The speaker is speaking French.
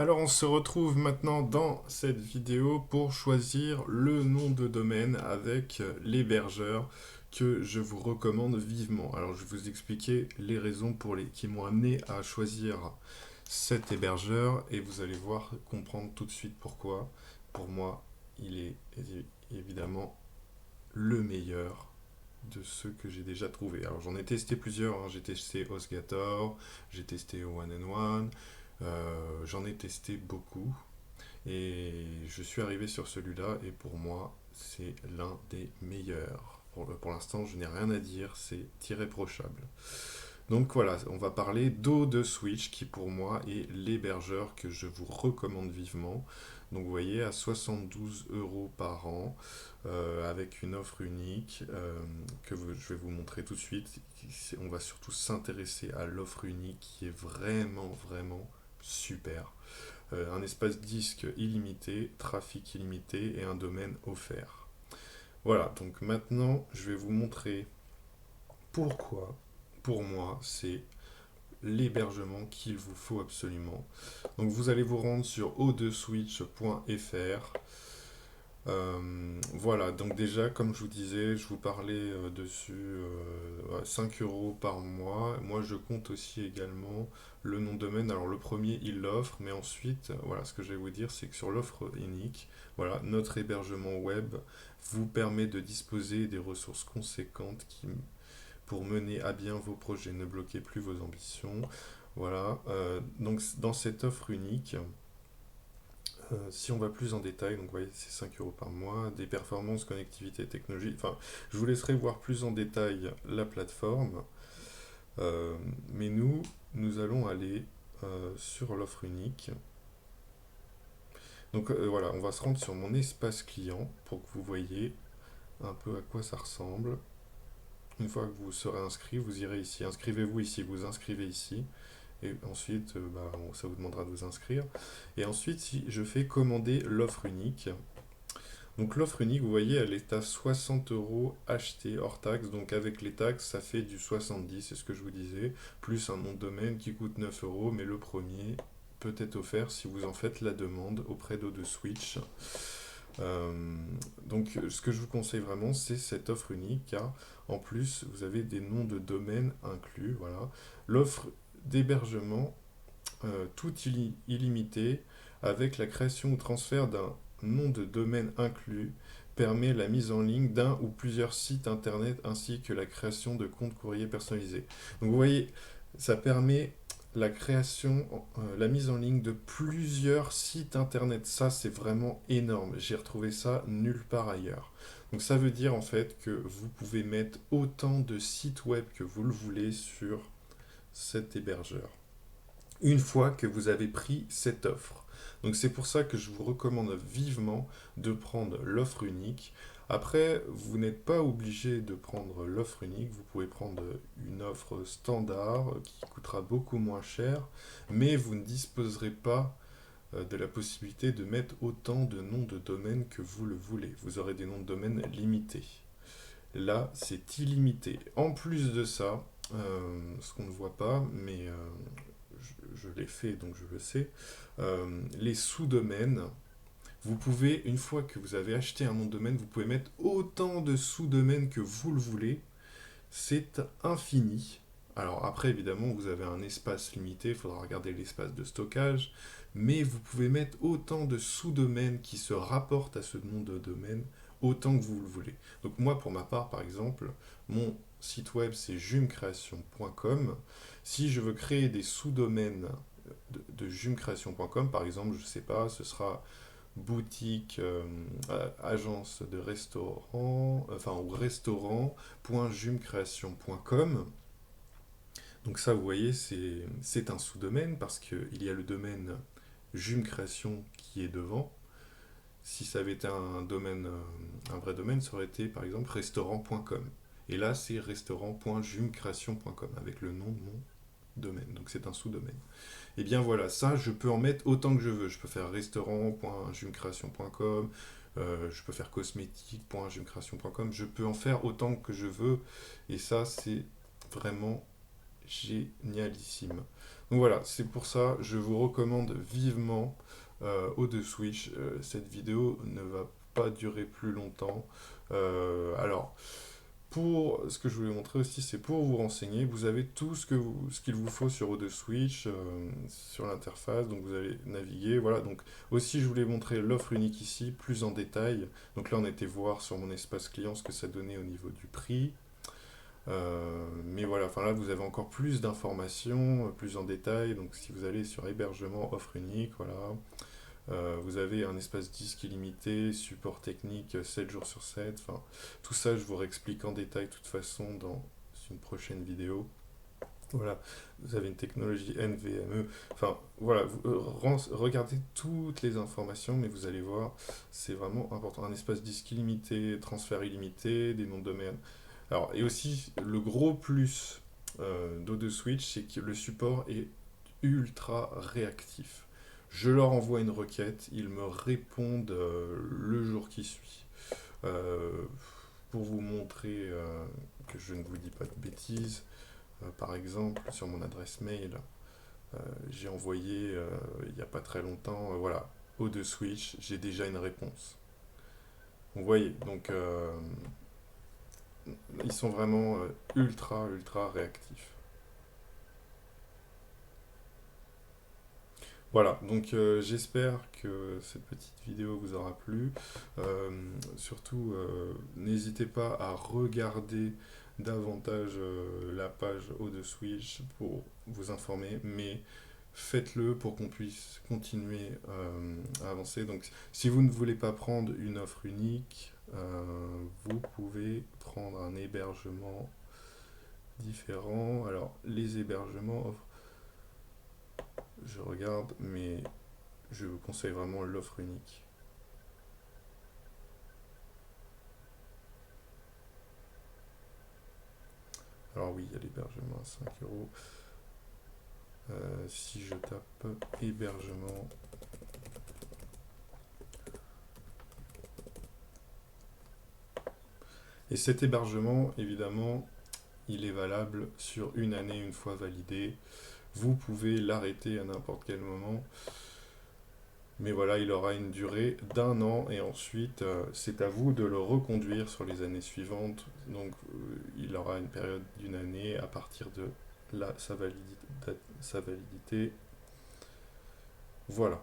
Alors on se retrouve maintenant dans cette vidéo pour choisir le nom de domaine avec l'hébergeur que je vous recommande vivement. Alors je vais vous expliquer les raisons qui m'ont amené à choisir cet hébergeur et vous allez voir comprendre tout de suite pourquoi. Pour moi, il est évidemment le meilleur de ceux que j'ai déjà trouvés. Alors j'en ai testé plusieurs, hein. J'ai testé HostGator, j'ai testé One and One, j'en ai testé beaucoup et je suis arrivé sur celui-là et pour moi c'est l'un des meilleurs. Pour l'instant je n'ai rien à dire, c'est irréprochable. Donc voilà, on va parler d'O2Switch qui pour moi est l'hébergeur que je vous recommande vivement. Donc vous voyez à 72 euros par an avec une offre unique je vais vous montrer tout de suite. On va surtout s'intéresser à l'offre unique qui est vraiment super. Un espace disque illimité, trafic illimité et un domaine offert. Voilà, donc maintenant je vais vous montrer pourquoi pour moi c'est l'hébergement qu'il vous faut absolument. Donc vous allez vous rendre sur o2switch.fr. Voilà, donc déjà, comme je vous disais, je vous parlais dessus 5 euros par mois. Moi, je compte aussi également le nom de domaine. Alors, le premier, il l'offre, mais ensuite, voilà, ce que je vais vous dire, c'est que sur l'offre unique, voilà, notre hébergement web vous permet de disposer des ressources conséquentes pour mener à bien vos projets. Ne bloquez plus vos ambitions. Voilà, donc dans cette offre unique, si on va plus en détail, donc vous voyez, c'est 5 euros par mois, des performances, connectivité, technologie. Enfin, je vous laisserai voir plus en détail la plateforme. Mais nous allons aller sur l'offre unique. Donc voilà, on va se rendre sur mon espace client pour que vous voyez un peu à quoi ça ressemble. Une fois que vous serez inscrit, vous irez ici. Inscrivez-vous ici, vous inscrivez ici. Et ensuite, ça vous demandera de vous inscrire. Et ensuite, si je fais commander l'offre unique, donc l'offre unique, vous voyez, elle est à 60 euros acheté hors taxe. Donc avec les taxes, ça fait du 70, c'est ce que je vous disais, plus un nom de domaine qui coûte 9 euros, mais le premier peut être offert si vous en faites la demande auprès d'O2Switch. Donc ce que je vous conseille vraiment, c'est cette offre unique, car en plus, vous avez des noms de domaine inclus. Voilà. L'offre d'hébergement, tout illimité, avec la création ou transfert d'un nom de domaine inclus, permet la mise en ligne d'un ou plusieurs sites internet ainsi que la création de comptes courriers personnalisés. Donc vous voyez, ça permet la création, la mise en ligne de plusieurs sites internet. Ça, c'est vraiment énorme. J'ai retrouvé ça nulle part ailleurs. Donc ça veut dire en fait que vous pouvez mettre autant de sites web que vous le voulez sur cet hébergeur une fois que vous avez pris cette offre. Donc c'est pour ça que je vous recommande vivement de prendre l'offre unique. Après, vous n'êtes pas obligé de prendre l'offre unique, vous pouvez prendre une offre standard qui coûtera beaucoup moins cher, mais vous ne disposerez pas de la possibilité de mettre autant de noms de domaine que vous le voulez. Vous aurez des noms de domaine limités. Là, c'est illimité. En plus de ça, ce qu'on ne voit pas, mais je l'ai fait donc je le sais, les sous-domaines, vous pouvez, une fois que vous avez acheté un nom de domaine, vous pouvez mettre autant de sous-domaines que vous le voulez. C'est infini. Alors après, évidemment, vous avez un espace limité, il faudra regarder l'espace de stockage, mais vous pouvez mettre autant de sous-domaines qui se rapportent à ce nom de domaine, autant que vous le voulez. Donc moi, pour ma part, par exemple, mon site web, c'est jumcreation.com. Si je veux créer des sous-domaines de jumcreation.com, par exemple, je ne sais pas, ce sera boutique, agence de restaurant, enfin, ou restaurant.jumcreation.com. Donc ça, vous voyez, c'est un sous-domaine parce qu'il y a le domaine Jume Création qui est devant. Si ça avait été un domaine, un vrai domaine, ça aurait été par exemple restaurant.com. Et là, c'est restaurant.jumcreation.com avec le nom de mon domaine. Donc c'est un sous-domaine. Et bien voilà, ça, je peux en mettre autant que je veux. Je peux faire restaurant.jumcreation.com, je peux faire cosmétique.jumcreation.com, je peux en faire autant que je veux. Et ça, c'est vraiment génialissime. Donc voilà, c'est pour ça, je vous recommande vivement O2Switch. Cette vidéo ne va pas durer plus longtemps. Alors, pour ce que je voulais montrer aussi, c'est pour vous renseigner. Vous avez tout ce qu'il vous faut sur O2Switch, sur l'interface. Donc vous allez naviguer. Voilà. Donc aussi, je voulais montrer l'offre unique ici, plus en détail. Donc là, on était voir sur mon espace client ce que ça donnait au niveau du prix. Mais voilà, enfin là vous avez encore plus d'informations, plus en détail. Donc si vous allez sur hébergement, offre unique, voilà. Vous avez un espace disque illimité, support technique 7 jours sur 7. Enfin, tout ça je vous réexplique en détail de toute façon dans une prochaine vidéo. Voilà, vous avez une technologie NVMe. Enfin, voilà, regardez toutes les informations, mais vous allez voir, c'est vraiment important. Un espace disque illimité, transfert illimité, des noms de domaine. Alors, et aussi, le gros plus d'O2Switch, c'est que le support est ultra réactif. Je leur envoie une requête, ils me répondent le jour qui suit. Euh, pour vous montrer que je ne vous dis pas de bêtises, par exemple, sur mon adresse mail, j'ai envoyé il n'y a pas très longtemps, voilà, O2Switch, j'ai déjà une réponse. Vous voyez, donc ils sont vraiment ultra réactifs. Voilà, donc j'espère que cette petite vidéo vous aura plu. Surtout, n'hésitez pas à regarder davantage la page O2Switch pour vous informer, mais faites-le pour qu'on puisse continuer à avancer. Donc, si vous ne voulez pas prendre une offre unique, vous pouvez prendre un hébergement différent. Alors, les hébergements offrent, je regarde, mais je vous conseille vraiment l'offre unique. Alors oui, il y a l'hébergement à 5 euros. Si je tape hébergement, et cet hébergement, évidemment, il est valable sur une année une fois validé. Vous pouvez l'arrêter à n'importe quel moment. Mais voilà, il aura une durée d'1 an et ensuite, c'est à vous de le reconduire sur les années suivantes. Donc, il aura une période d'une année à partir de là, sa validité. Voilà.